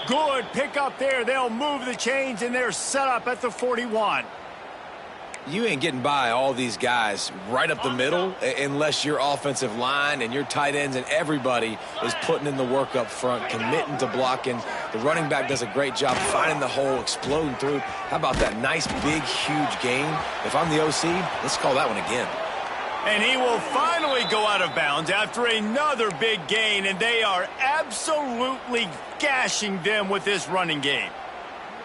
Good pick up there. They'll move the chains, and they're set up at the 41.
You ain't getting by all these guys right up the middle unless your offensive line and your tight ends and everybody is putting in the work up front, committing to blocking. The running back does a great job finding the hole, exploding through. How about that nice, big, huge gain? If I'm the OC, let's call that one again.
And he will finally go out of bounds after another big gain, and they are absolutely gashing them with this running game.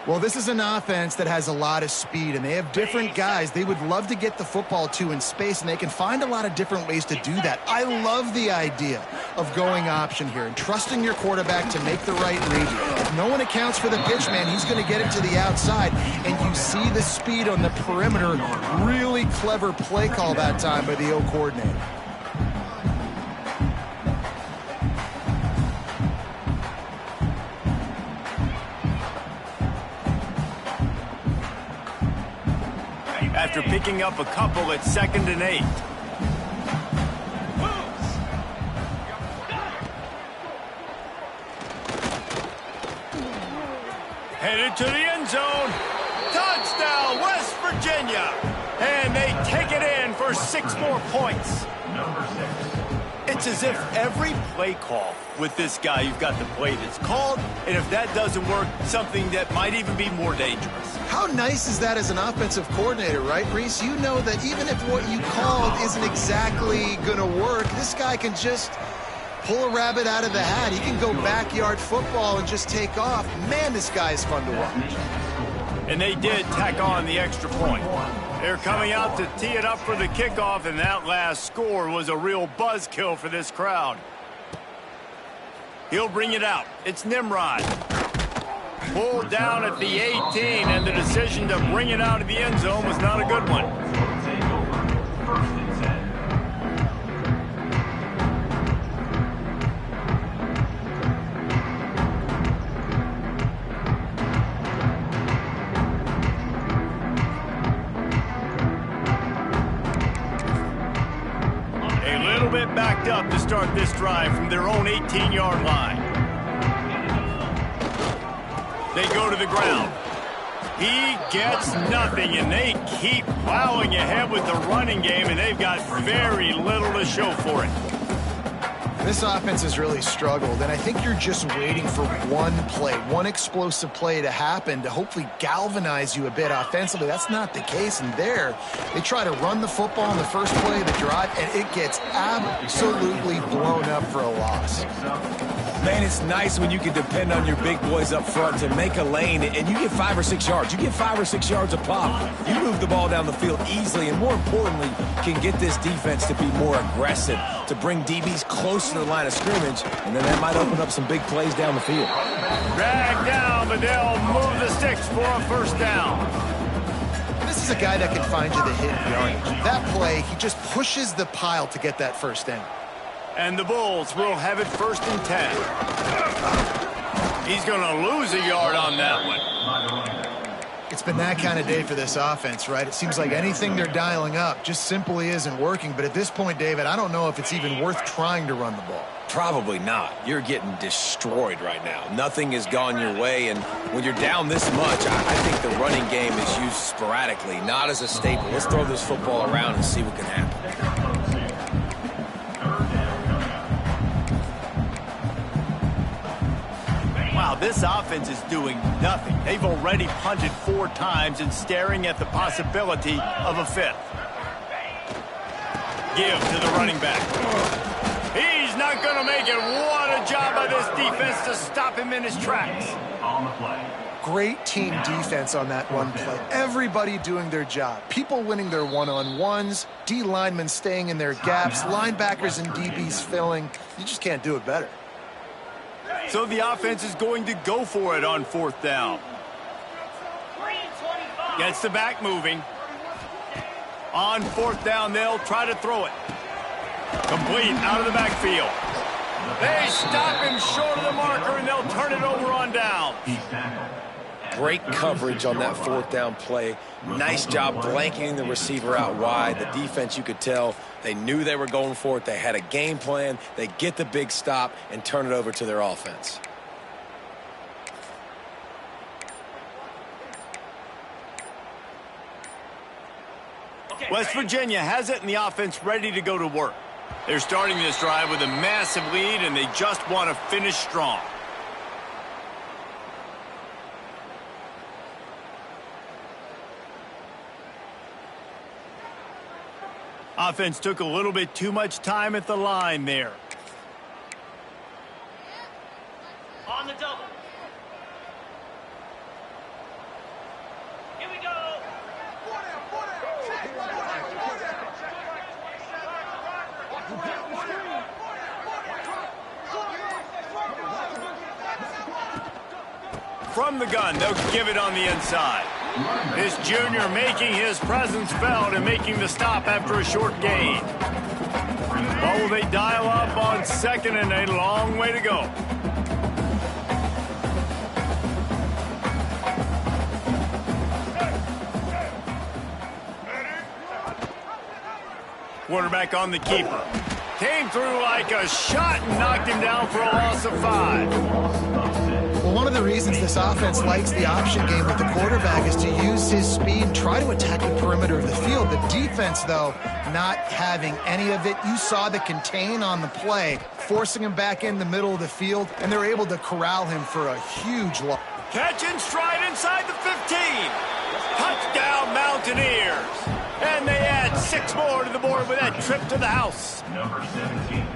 Well, this is an offense that has a lot of speed, and they have different guys they would love to get the football to in space, and they can find a lot of different ways to do that. I love the idea of going option here and trusting your quarterback to make the right read. If no one accounts for the pitch, man, he's going to get it to the outside, and you see the speed on the perimeter. Really clever play call that time by the O coordinator.
After picking up a couple at 2nd and 8. Headed to the end zone. Touchdown, West Virginia. And they take it in for 6 more points. It's as if every play call with this guy, you've got the play that's called, and if that doesn't work, something that might even be more dangerous.
How nice is that as an offensive coordinator, right, Reese? You know that even if what you called isn't exactly going to work, this guy can just pull a rabbit out of the hat. He can go backyard football and just take off. Man, this guy is fun to watch.
And they did tack on the extra point. They're coming out to tee it up for the kickoff, and that last score was a real buzzkill for this crowd. He'll bring it out. It's Nimrod. Pulled down at the 18, and the decision to bring it out of the end zone was not a good one. Backed up to start this drive from their own 18-yard line. They go to the ground. He gets nothing, and they keep plowing ahead with the running game, and they've got very little to show for it.
This offense has really struggled, and I think you're just waiting for one play, one explosive play to happen to hopefully galvanize you a bit offensively. That's not the case, and there they try to run the football in the first play of the drive, and it gets absolutely blown up for a loss.
Man, it's nice when you can depend on your big boys up front to make a lane, and you get 5 or 6 yards. You get 5 or 6 yards a pop. You move the ball down the field easily, and more importantly, can get this defense to be more aggressive, to bring DBs close to the line of scrimmage, and then that might open up some big plays down the field.
Drag down, but they'll move the sticks for a first down.
This is a guy that can find you the hit yardage. That play, he just pushes the pile to get that first down.
And the Bulls will have it 1st and 10. He's going to lose a yard on that one.
It's been that kind of day for this offense, right? It seems like anything they're dialing up just simply isn't working. But at this point, David, I don't know if it's even worth trying to run the ball.
Probably not. You're getting destroyed right now. Nothing has gone your way, and when you're down this much, I think the running game is used sporadically, not as a staple. Let's throw this football around and see what can happen.
Wow, this offense is doing nothing. They've already punted 4 times and staring at the possibility of a 5th. Give to the running back. He's not going to make it. What a job by this defense to stop him in his tracks.
On the play.
Great team defense on that run play. Everybody doing their job. People winning their one-on-ones, D linemen staying in their gaps, linebackers and DBs filling. You just can't do it better.
So the offense is going to go for it on 4th down. Gets the back moving. On 4th down, they'll try to throw it. Complete out of the backfield. They stop him short of the marker, and they'll turn it over on down.
Great coverage on that 4th down play. Nice job blanketing the receiver out wide. The defense, you could tell, they knew they were going for it. They had a game plan. They get the big stop and turn it over to their offense.
West Virginia has it, and the offense ready to go to work. They're starting this drive with a massive lead, and they just want to finish strong. Offense took a little bit too much time at the line there.
On the double. Here we go.
From the gun, they'll give it on the inside. This junior making his presence felt and making the stop after a short gain. Oh, they dial up on 2nd and a long way to go. Quarterback on the keeper. Came through like a shot and knocked him down for a loss of 5.
Well, one of the reasons this offense likes the option game with the quarterback is to use his speed and try to attack the perimeter of the field. The defense, though, not having any of it. You saw the contain on the play, forcing him back in the middle of the field, and they're able to corral him for a huge loss.
Catch and stride inside the 15. Touchdown, Mountaineers. And they add 6 more to the board with that trip to the house.
Number 17.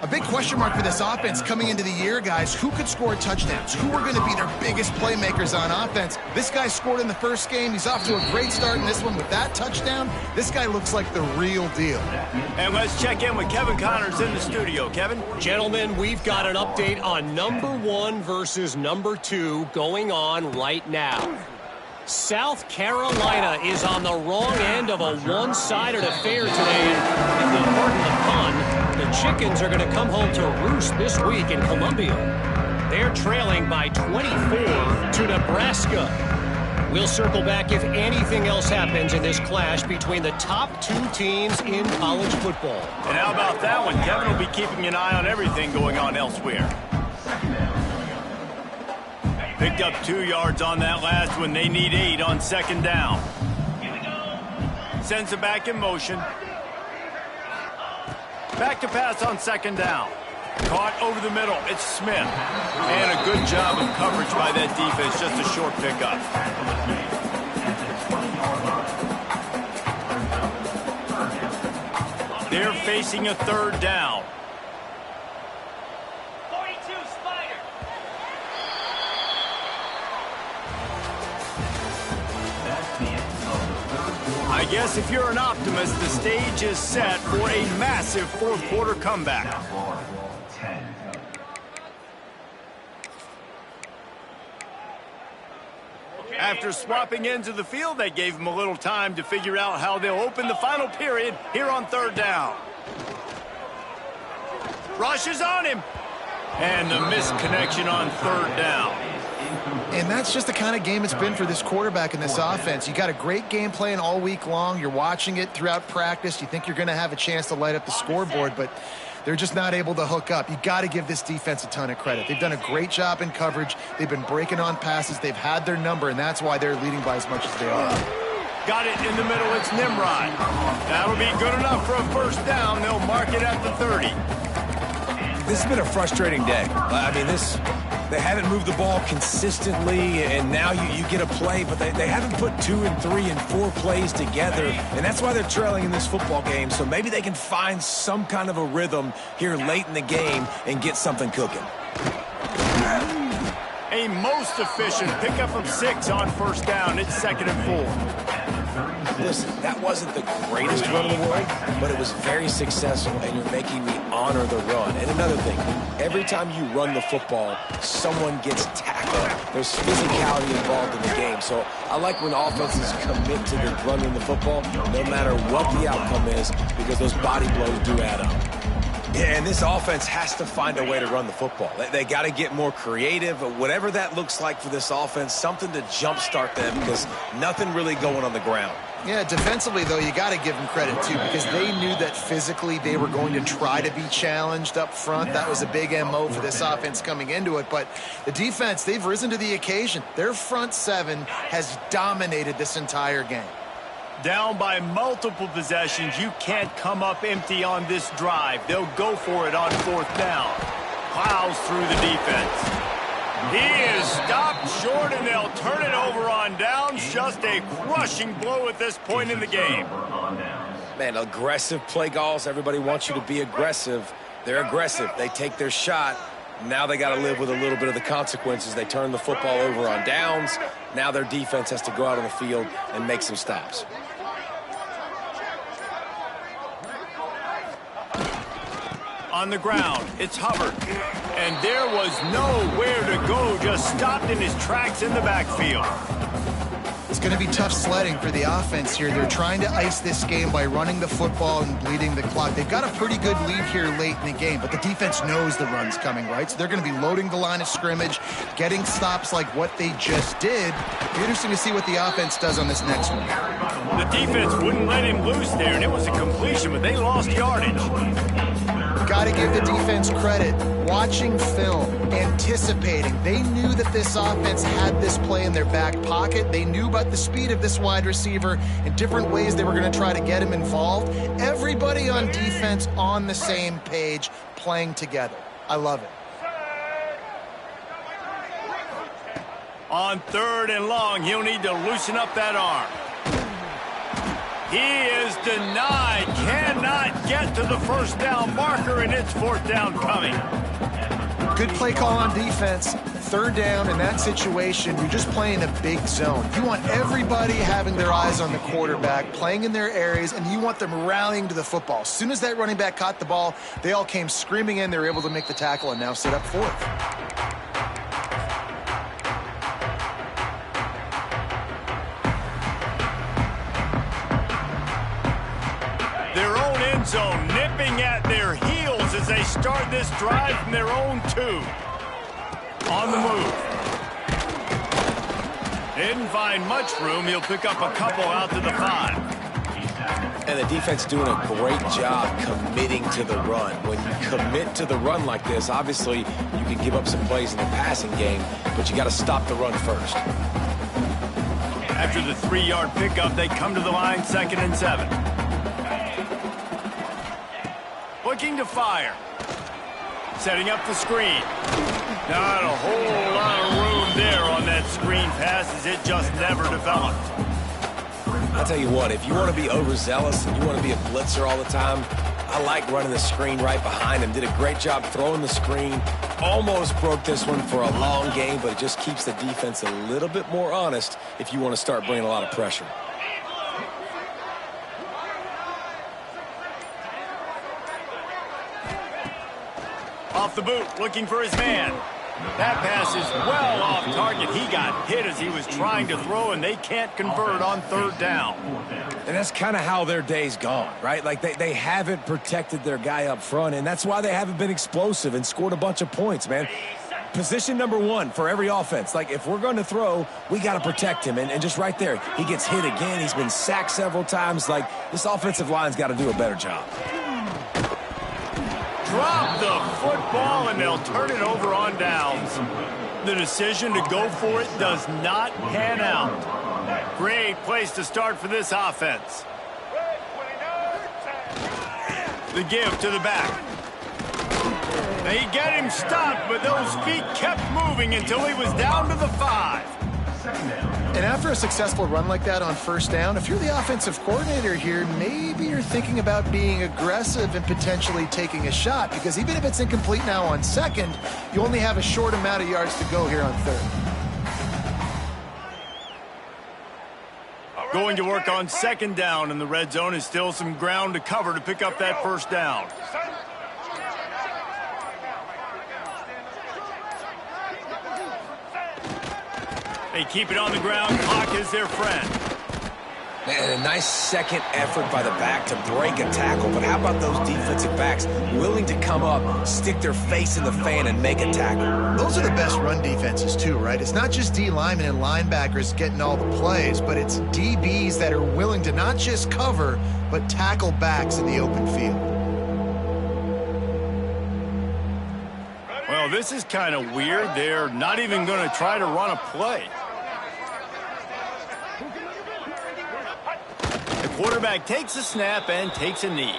A big question mark for this offense coming into the year, guys. Who could score touchdowns? Who are going to be their biggest playmakers on offense? This guy scored in the first game. He's off to a great start in this one with that touchdown. This guy looks like the real deal.
And let's check in with Kevin Connors in the studio. Kevin?
Gentlemen, we've got an update on number 1 versus number 2 going on right now. South Carolina is on the wrong end of a one-sided affair today. And if you'll pardon the pun, the chickens are going to come home to roost this week in Columbia. They're trailing by 24 to Nebraska. We'll circle back if anything else happens in this clash between the top 2 teams in college football.
And how about that one? Kevin will be keeping an eye on everything going on elsewhere. Picked up 2 yards on that last one. They need 8 on 2nd down. Sends it back in motion. Back to pass on 2nd down. Caught over the middle. It's Smith. And a good job of coverage by that defense. Just a short pickup. They're facing a 3rd down.
42 spike.
guess if you're an optimist, the stage is set for a massive fourth-quarter comeback.
Score 10.
After swapping into the field, they gave him a little time to figure out how they'll open the final period here on third down. Rush is on him. And the missed connection on third down.
And that's just the kind of game it's been for this quarterback in this offense. You got a great game plan all week long. You're watching it throughout practice. You think you're going to have a chance to light up the scoreboard, but they're just not able to hook up. You got to give this defense a ton of credit. They've done a great job in coverage. They've been breaking on passes. They've had their number, and that's why they're leading by as much as they are.
Got it in the middle. It's Nimrod. That'll be good enough for a first down. They'll mark it at the 30.
This has been a frustrating day. I mean, they haven't moved the ball consistently, and now you get a play, but they haven't put 2 and 3 and 4 plays together, and that's why they're trailing in this football game. So maybe they can find some kind of a rhythm here late in the game and get something cooking.
A most efficient pickup of 6 on first down. It's 2nd and 4.
Listen, that wasn't the greatest run in the world, but it was very successful, and you're making me honor the run. And another thing, every time you run the football, someone gets tackled. There's physicality involved in the game. So I like when offenses commit to the running the football, no matter what the outcome is, because those body blows do add up. Yeah, and this offense has to find a way to run the football. They got to get more creative, whatever that looks like for this offense, something to jumpstart them, because nothing really going on the ground.
Yeah, defensively, though, you got to give them credit, too, because they knew that physically they were going to try to be challenged up front. That was a big MO for this offense coming into it. But the defense, they've risen to the occasion. Their front seven has dominated this entire game.
Down by multiple possessions, you can't come up empty on this drive. They'll go for it on fourth down. Plows through the defense. He is stopped short, and they'll turn it over on downs. Just a crushing blow at this point in the game.
Man, aggressive play calls. Everybody wants you to be aggressive. They're aggressive. They take their shot. Now they got to live with a little bit of the consequences. They turn the football over on downs. Now their defense has to go out on the field and make some stops.
On the ground, it's Hubbard. And there was nowhere to go, just stopped in his tracks in the backfield.
It's going to be tough sledding for the offense here. They're trying to ice this game by running the football and bleeding the clock. They've got a pretty good lead here late in the game, but the defense knows the run's coming, right? So they're going to be loading the line of scrimmage, getting stops like what they just did. It'll be interesting to see what the offense does on this next one.
The defense wouldn't let him loose there, and it was a completion, but they lost yardage.
Got to give the defense credit. Watching film, anticipating. They knew that this offense had this play in their back pocket. They knew about the speed of this wide receiver and different ways they were going to try to get him involved. Everybody on defense on the same page, playing together. I love it.
On 3rd and long, he'll need to loosen up that arm. He is denied, cannot get to the first down marker, and it's 4th down coming.
Good play call on defense. 3rd down in that situation, you're just playing a big zone. You want everybody having their eyes on the quarterback, playing in their areas, and you want them rallying to the football. As soon as that running back caught the ball, they all came screaming in. They were able to make the tackle and now set up 4th.
Zone nipping at their heels as they start this drive from their own 2. On the move. Didn't find much room. He'll pick up a couple out to the 5.
And the defense doing a great job committing to the run. When you commit to the run like this, obviously you can give up some plays in the passing game, but you got to stop the run first.
After the 3-yard pickup, they come to the line, 2nd and 7. Looking to fire. Setting up the screen. Not a whole lot of room there on that screen pass as it just never developed.
I'll tell you what, if you want to be overzealous and you want to be a blitzer all the time, I like running the screen right behind him. Did a great job throwing the screen. Almost broke this one for a long game, but it just keeps the defense a little bit more honest if you want to start bringing a lot of pressure.
Off the boot, looking for his man. That pass is well off target. He got hit as he was trying to throw, and they can't convert on third down.
And that's kind of how their day's gone, right? Like they haven't protected their guy up front, and that's why they haven't been explosive and scored a bunch of points, man. Position number one for every offense. Like, if we're going to throw, we got to protect him. And just right there, he gets hit again. He's been sacked several times. Like, this offensive line's got to do a better job.
Drop the football, and they'll turn it over on downs. The decision to go for it does not pan out. Great place to start for this offense. The give to the back. They get him stopped, but those feet kept moving until he was down to the 5.
And after a successful run like that on first down, if you're the offensive coordinator here, maybe you're thinking about being aggressive and potentially taking a shot, because even if it's incomplete now on second, you only have a short amount of yards to go here on third.
Going to work on second down, and the red zone is still some ground to cover to pick up that first down. They keep it on the ground. Clock is their friend.
Man, a nice second effort by the back to break a tackle. But how about those defensive backs willing to come up, stick their face in the fan, and make a tackle?
Those are the best run defenses too, right? It's not just D linemen and linebackers getting all the plays, but it's DBs that are willing to not just cover, but tackle backs in the open field.
Well, this is kind of weird. They're not even going to try to run a play. The quarterback takes a snap and takes a knee.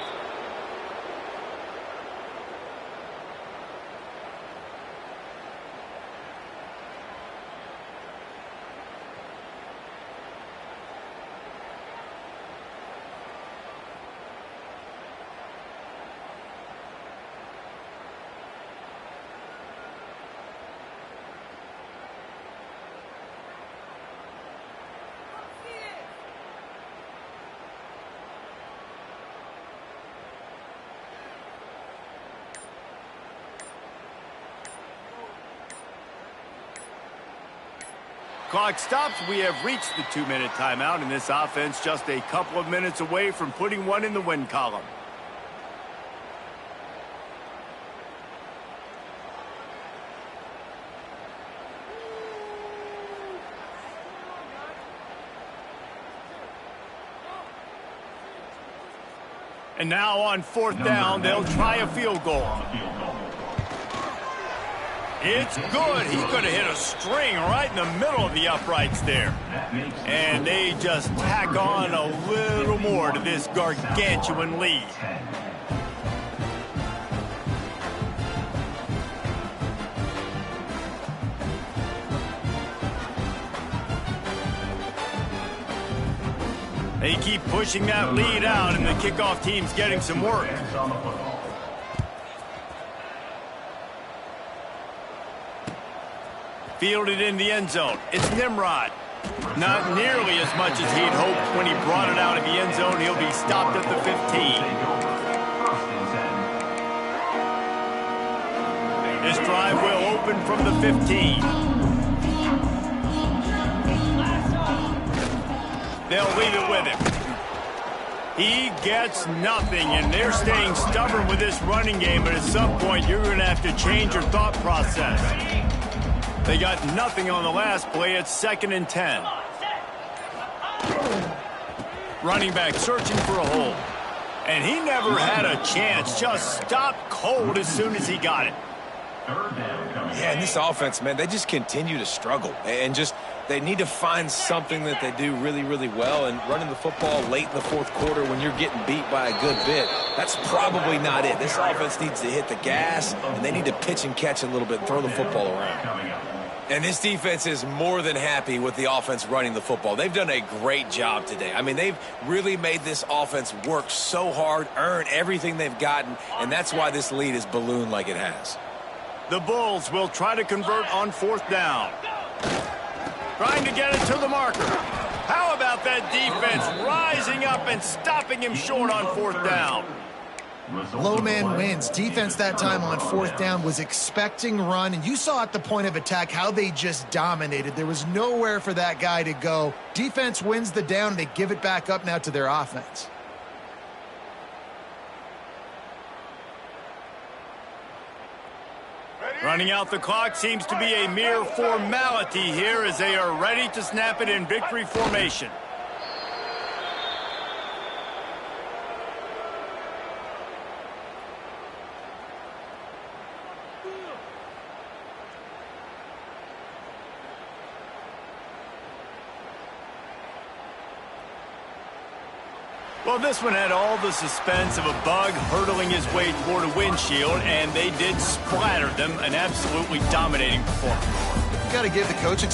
Clock stops. We have reached the 2-minute timeout, and this offense just a couple of minutes away from putting one in the win column. And now on fourth down, they'll try a field goal. It's good. He could have hit a string right in the middle of the uprights there. And they just tack on a little more to this gargantuan lead. They keep pushing that lead out, and the kickoff team's getting some work. Fielded in the end zone. It's Nimrod. Not nearly as much as he'd hoped when he brought it out of the end zone. He'll be stopped at the 15. This drive will open from the 15. They'll leave it with him. He gets nothing, and they're staying stubborn with this running game, but at some point you're going to have to change your thought process. They got nothing on the last play. It's 2nd and 10. Running back searching for a hole. And he never had a chance. Just stopped cold as soon as he got it.
Yeah, and this offense, man, they just continue to struggle. And just, they need to find something that they do really, really well. And running the football late in the fourth quarter when you're getting beat by a good bit, that's probably not it. This offense needs to hit the gas, and they need to pitch and catch a little bit and throw the football around. And this defense is more than happy with the offense running the football. They've done a great job today. I mean, they've really made this offense work so hard, earn everything they've gotten, and that's why this lead is ballooned like it has.
The Bulls will try to convert on fourth down. Trying to get it to the marker. How about that defense rising up and stopping him short on fourth down?
Low man wins. Defense that time on fourth down was expecting run, and you saw at the point of attack how they just dominated. There was nowhere for that guy to go. Defense wins the down. They give it back up now to their offense.
Running out the clock seems to be a mere formality here as they are ready to snap it in victory formation. Well, this one had all the suspense of a bug hurtling his way toward a windshield, and they did splatter them. An absolutely dominating performance.
You got to give the coaching staff